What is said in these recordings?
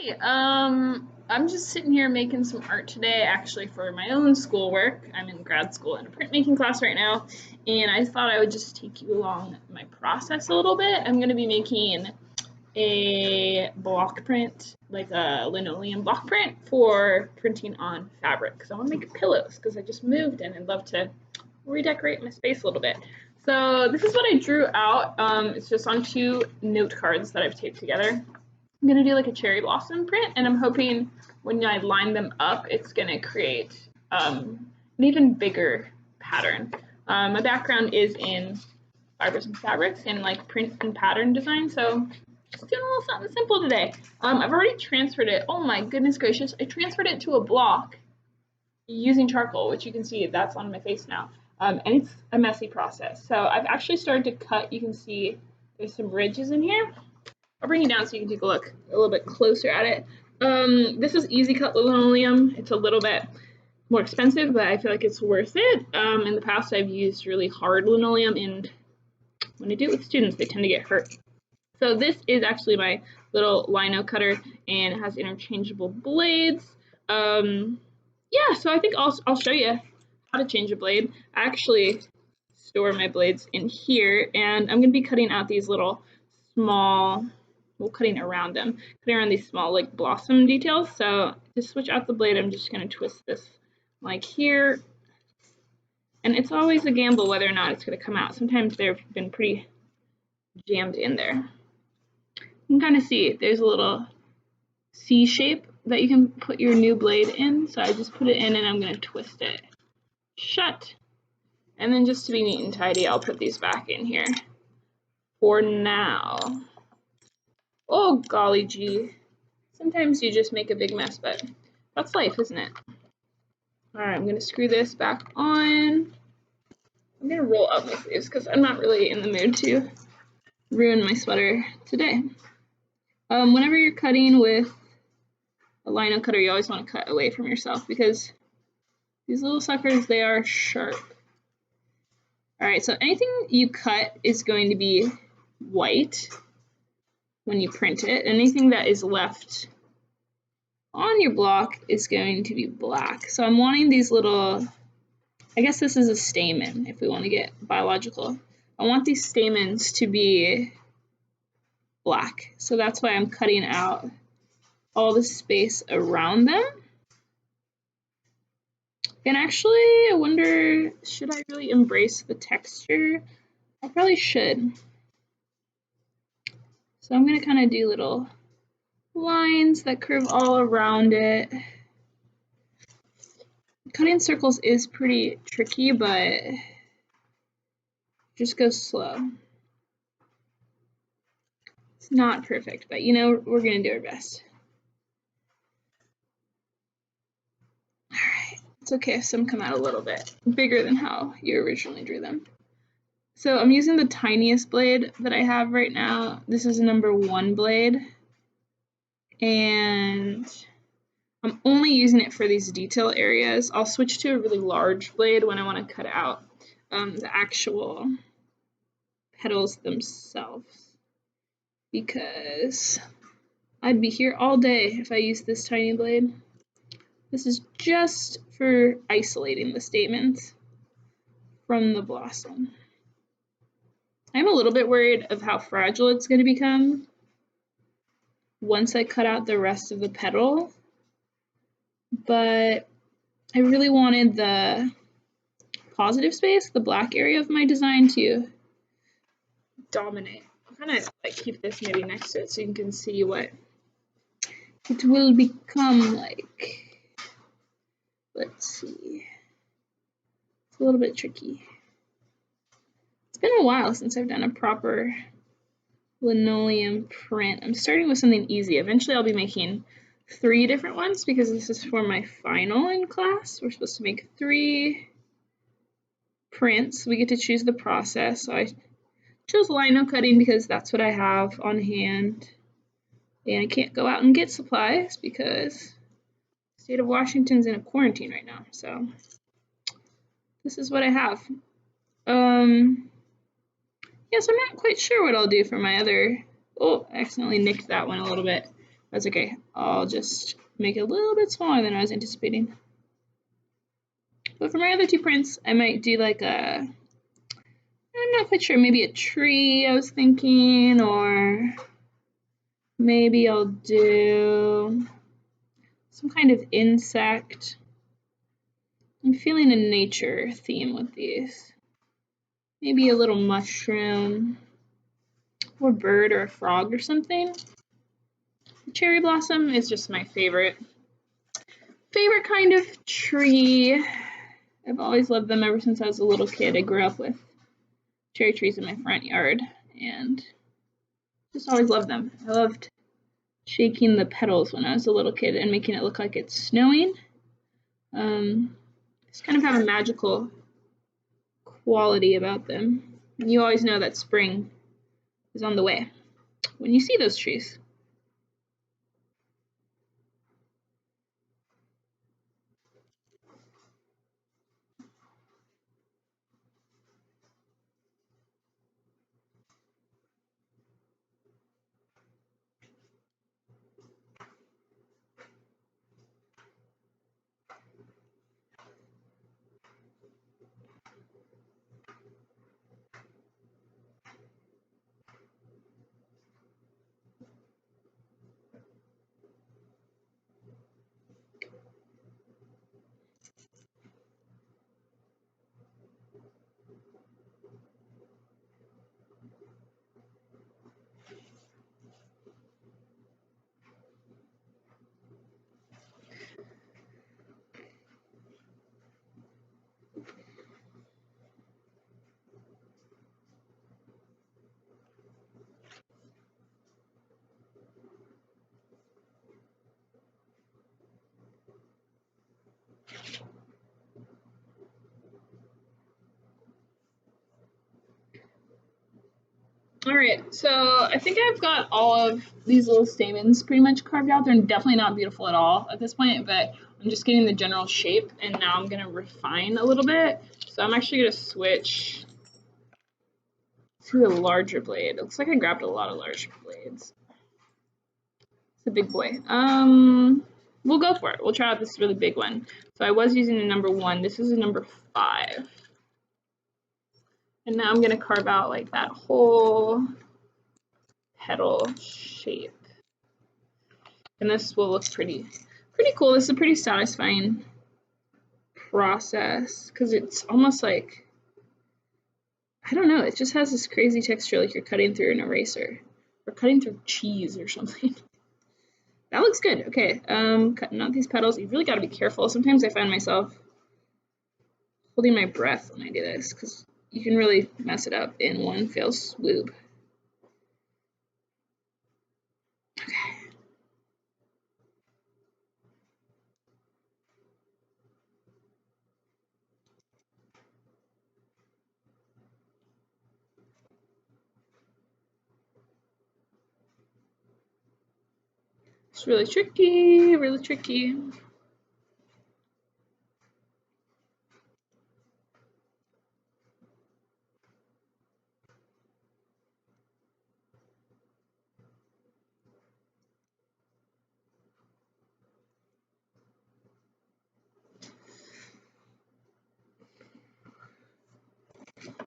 Hey, I'm just sitting here making some art today, actually for my own schoolwork. I'm in grad school in a printmaking class right now, and I thought I would just take you along my process a little bit. I'm going to be making a block print, like a linoleum block print for printing on fabric. So I want to make pillows because I just moved and I'd love to redecorate my space a little bit. So this is what I drew out. It's just on two note cards that I've taped together. I'm gonna do like a cherry blossom print, and I'm hoping when I line them up, it's gonna create an even bigger pattern. My background is in fibers and fabrics and like print and pattern design, so just doing a little something simple today. I've already transferred it. Oh my goodness gracious! I transferred it to a block using charcoal, which you can see that's on my face now, and it's a messy process. So I've actually started to cut. You can see there's some ridges in here. I'll bring you down so you can take a look a little bit closer at it. This is easy cut linoleum. It's a little bit more expensive, but I feel like it's worth it. In the past, I've used really hard linoleum, and when I do it with students, they tend to get hurt. So this is actually my little lino cutter, and it has interchangeable blades. Yeah, so I think I'll show you how to change a blade. I actually store my blades in here, and I'm going to be cutting out these little small, cutting around them, cutting around these small like blossom details. So to switch out the blade, I'm just going to twist this like here, and it's always a gamble whether or not it's going to come out. Sometimes they've been pretty jammed in there. You can kind of see there's a little C shape that you can put your new blade in. So I just put it in and I'm going to twist it shut. And then just to be neat and tidy, I'll put these back in here for now. Oh, golly gee. Sometimes you just make a big mess, but that's life, isn't it? All right, I'm going to screw this back on. I'm going to roll up my sleeves because I'm not really in the mood to ruin my sweater today. Whenever you're cutting with a lino cutter, you always want to cut away from yourself because these little suckers, they are sharp. All right, so anything you cut is going to be white when you print it. Anything that is left on your block is going to be black. So I'm wanting these little, I guess this is a stamen if we want to get biological. I want these stamens to be black. So that's why I'm cutting out all the space around them. And actually, I wonder, should I really embrace the texture? I probably should. So I'm going to kind of do little lines that curve all around it. Cutting circles is pretty tricky, but just go slow. It's not perfect, but you know, we're going to do our best. All right, it's okay if some come out a little bit bigger than how you originally drew them. So I'm using the tiniest blade that I have right now. This is a number 1 blade, and I'm only using it for these detail areas. I'll switch to a really large blade when I want to cut out the actual petals themselves, because I'd be here all day if I used this tiny blade. This is just for isolating the stamens from the blossom. I'm a little bit worried of how fragile it's going to become once I cut out the rest of the petal, but I really wanted the positive space, the black area of my design, to dominate. I'll kind of like keep this maybe next to it so you can see what it will become like. Let's see. It's a little bit tricky. It's been a while since I've done a proper linoleum print. I'm starting with something easy. Eventually I'll be making 3 different ones because this is for my final in class. We're supposed to make 3 prints. We get to choose the process. So I chose lino cutting because that's what I have on hand. And I can't go out and get supplies because the state of Washington's in a quarantine right now. So this is what I have. Yes, I'm not quite sure what I'll do for my other. Oh, I accidentally nicked that one a little bit. That's okay. I'll just make it a little bit smaller than I was anticipating. But for my other two prints, I might do like I'm not quite sure, maybe a tree I was thinking, or maybe I'll do some kind of insect. I'm feeling a nature theme with these. Maybe a little mushroom, or bird, or a frog or something. The cherry blossom is just my favorite kind of tree. I've always loved them ever since I was a little kid. I grew up with cherry trees in my front yard and just always loved them. I loved shaking the petals when I was a little kid and making it look like it's snowing. Just kind of have a magical quality about them. And you always know that spring is on the way when you see those trees. Alright, so I think I've got all of these little stamens pretty much carved out. They're definitely not beautiful at all at this point, but I'm just getting the general shape, and now I'm going to refine a little bit. So I'm actually going to switch to a larger blade. It looks like I grabbed a lot of large blades. It's a big boy. We'll go for it. We'll try out this really big one. So I was using a number 1. This is a number 5. And now I'm going to carve out like that whole petal shape. And this will look pretty cool. This is a pretty satisfying process because it's almost like, I don't know, it just has this crazy texture like you're cutting through an eraser or cutting through cheese or something. That looks good. Okay, cutting out these petals. You've really got to be careful. Sometimes I find myself holding my breath when I do this because you can really mess it up in one fell swoop. Okay. It's really tricky, really tricky.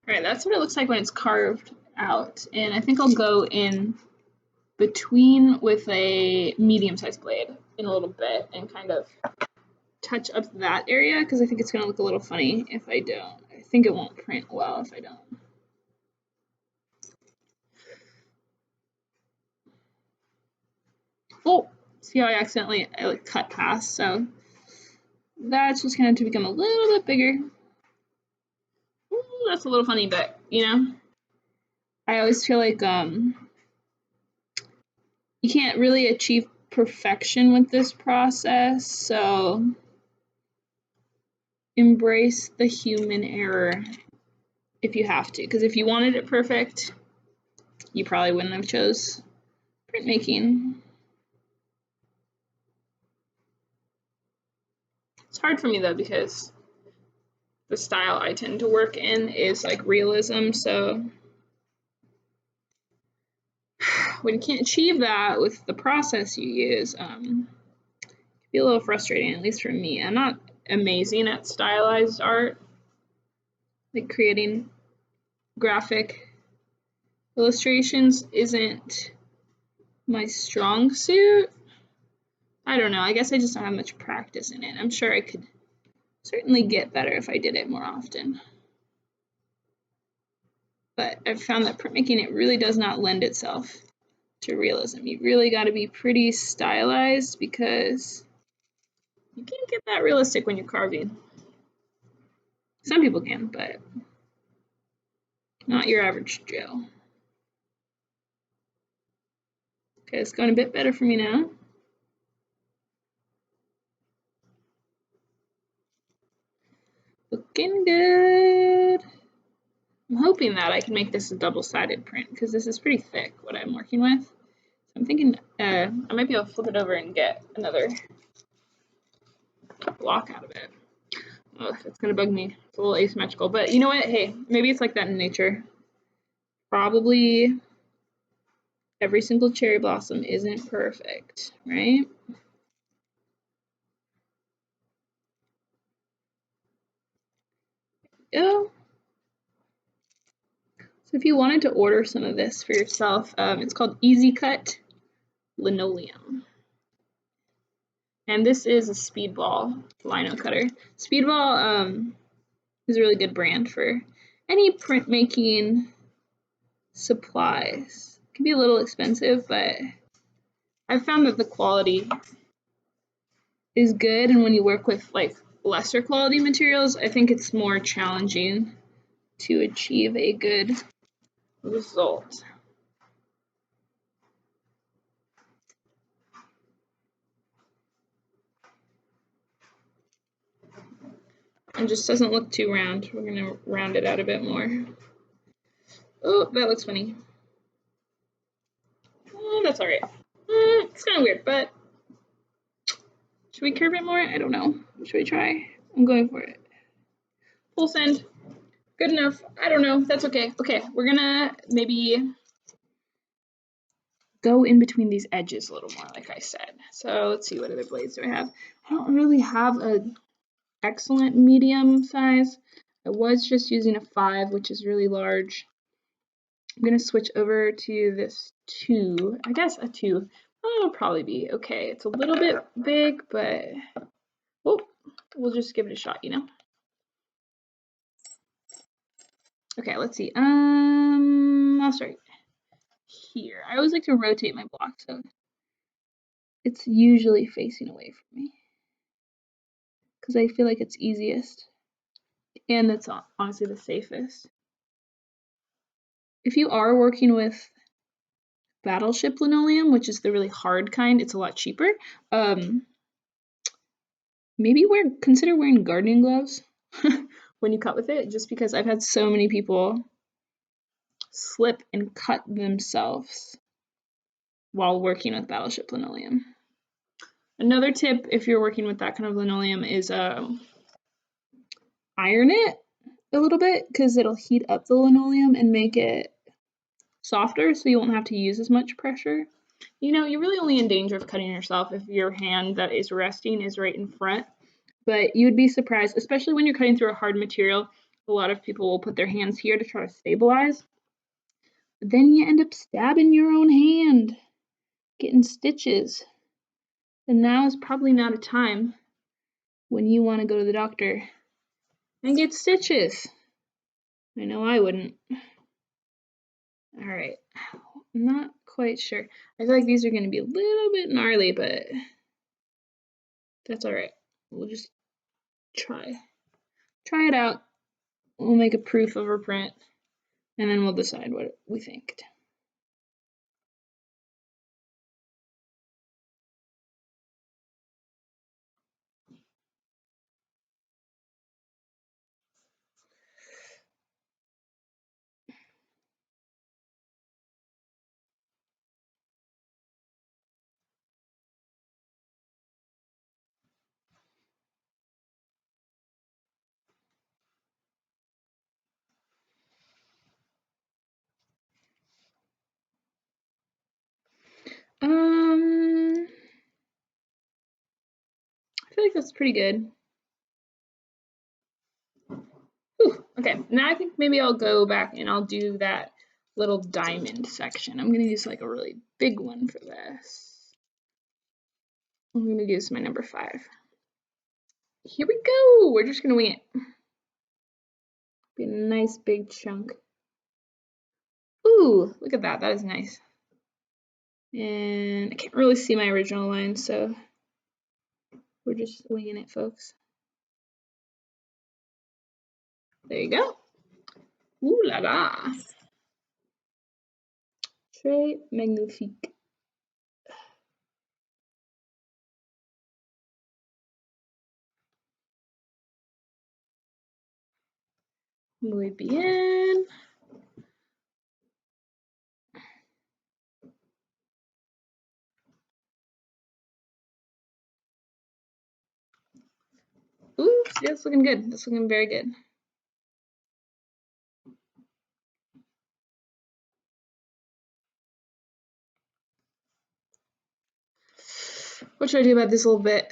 Alright, that's what it looks like when it's carved out. And I think I'll go in between with a medium-sized blade in a little bit and kind of touch up that area because I think it's going to look a little funny if I don't. I think it won't print well if I don't. Oh, see how I accidentally cut past, so that's just going to become a little bit bigger. Ooh, that's a little funny, but you know, I always feel like you can't really achieve perfection with this process, so embrace the human error if you have to, because if you wanted it perfect, you probably wouldn't have chose printmaking. It's hard for me though because the style I tend to work in is like realism, so when you can't achieve that with the process you use, it can be a little frustrating, at least for me. I'm not amazing at stylized art, like creating graphic illustrations isn't my strong suit. I don't know, I guess I just don't have much practice in it. I'm sure I could certainly get better if I did it more often. But I've found that printmaking, it really does not lend itself to realism. You really got to be pretty stylized because you can't get that realistic when you're carving. Some people can, but not your average Joe. Okay, it's going a bit better for me now. Looking good. I'm hoping that I can make this a double-sided print because this is pretty thick, what I'm working with. So I'm thinking I might be able to flip it over and get another block out of it. Oh, it's gonna bug me. It's a little asymmetrical, but you know what? Hey, maybe it's like that in nature. Probably every single cherry blossom isn't perfect, right? Yeah. So if you wanted to order some of this for yourself, it's called Easy Cut Linoleum. And this is a Speedball lino cutter. Speedball is a really good brand for any printmaking supplies. It can be a little expensive, but I've found that the quality is good, and when you work with like lesser quality materials, I think it's more challenging to achieve a good result. It just doesn't look too round. We're gonna round it out a bit more. Oh, that looks funny. Oh, that's all right. It's kind of weird, but should we curve it more? I don't know. Should we try? I'm going for it. Full send. Good enough. I don't know. That's okay. Okay, we're gonna maybe go in between these edges a little more, like I said. So let's see, what other blades do I have? I don't really have a excellent medium size. I was just using a 5, which is really large. I'm gonna switch over to this 2. I guess a 2 will probably be okay. It's a little bit big, but oh, we'll just give it a shot, you know. Okay, let's see. I'll start here. I always like to rotate my block, so it's usually facing away from me because I feel like it's easiest and it's honestly the safest. If you are working with Battleship linoleum, which is the really hard kind, it's a lot cheaper. Maybe consider wearing gardening gloves when you cut with it, just because I've had so many people slip and cut themselves while working with Battleship linoleum. Another tip if you're working with that kind of linoleum is iron it a little bit because it'll heat up the linoleum and make it softer so you won't have to use as much pressure. You know, you're really only in danger of cutting yourself if your hand that is resting is right in front, but you would be surprised, especially when you're cutting through a hard material. A lot of people will put their hands here to try to stabilize, but then you end up stabbing your own hand, getting stitches. And now is probably not a time when you want to go to the doctor and get stitches. I know I wouldn't. All right, I'm not quite sure. I feel like these are going to be a little bit gnarly, but that's all right. We'll just try it out. We'll make a proof of our print, and then we'll decide what we think. feel like that's pretty good. Whew. Okay, now I think maybe I'll go back and I'll do that little diamond section. I'm gonna use like a really big one for this. I'm gonna use my number 5. Here we go. We're just gonna wing it. Be a nice big chunk. Ooh, look at that. That is nice. And I can't really see my original line, so we're just winging it, folks. There you go. Ooh la la. Très magnifique. Muy bien. Ooh, see, that's looking good. That's looking very good. What should I do about this little bit?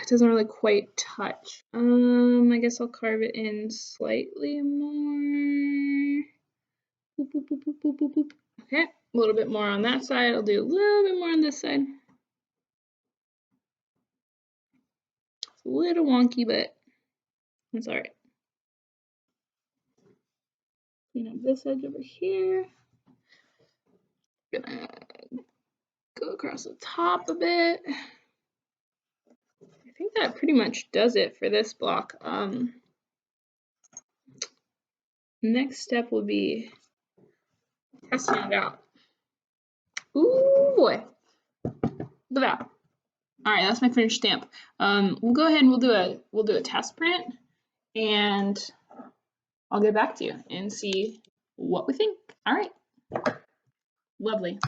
It doesn't really quite touch. I guess I'll carve it in slightly more. Boop, boop, boop, boop, boop, boop, boop. Okay, a little bit more on that side. I'll do a little bit more on this side. It's a little wonky, but it's all right. Clean up this edge over here. Gonna go across the top a bit. I think that pretty much does it for this block. Next step will be testing it out. Ooh boy, look at that. All right, that's my finished stamp. We'll go ahead and we'll do a test print, and I'll get back to you and see what we think. All right, lovely.